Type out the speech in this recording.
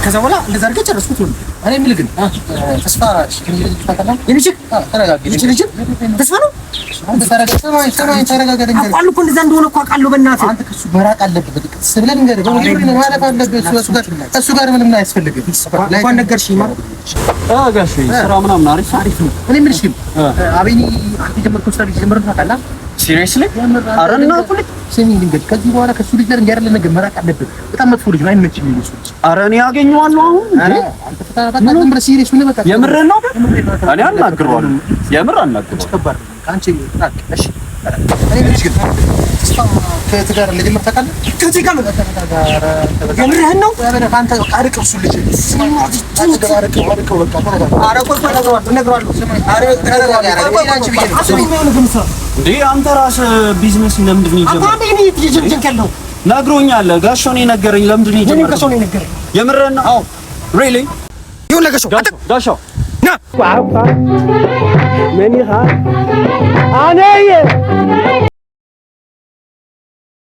ከዛ በኋላ እንደዛ አድርገህ ጨረስኩት ነው። እኔ የምልህ ግን ተስፋ ተስፋ ነው። ተረጋጋ። አውቃለሁ እኮ እንደዛ እንደሆነ እኮ አውቃለሁ። በእናትህ አንተ ከእሱ መራቅ አለብህ። በጥቅስ ብለን እንገርህ በመጀመሪያ ማለፍ አለብህ። እሱ ጋር ምንም አያስፈልግም። እንኳን ነገርሽኝ ማለት ጋሽ ስራ ምናምን አሪፍ ነው። እኔ የምልሽ ግን አቤኒ አንተ የጀመርከው ስራ ጀመርን ታውቃለህ? ሲሪየስሊ አረና ቁልጭ ስሚ ልንገርህ፣ ከዚህ በኋላ ከእሱ ልጅ ጋር እንዲያደርግ ነገር መራቅ አለብህ። በጣም መጥፎ ልጅ ነው፣ አይመችም። ይመስልሽ? ኧረ እኔ አገኘዋለሁ አሁን እንዴ አንተ ተታራታ ነበር። ሲሪየስ ምን በቃ የምርህን ነው? እኔ አናግረዋለሁ፣ የምር አናግረዋለሁ። አንቺ ታክ እሺ። እኔ ልጅ ግን ተስፋ ከዚህ ጋር ለጀመር ታውቃለህ? ከዚህ ጋር የምርህን ነው? አንተ አርቀው እሱ ልጅ አርቀው በቃ እንዴ አንተ ራስህ ቢዝነስ ለምንድን ነው የጀመረው? ነግሮኛል። ጋሾ ነው የነገረኝ። ለምንድን ነው የጀመረው? ጋሾ ነው የነገረኝ። የምርህን ነው? አዎ ሪሊ ይሁን። ጋሾ ና ምን ይላል?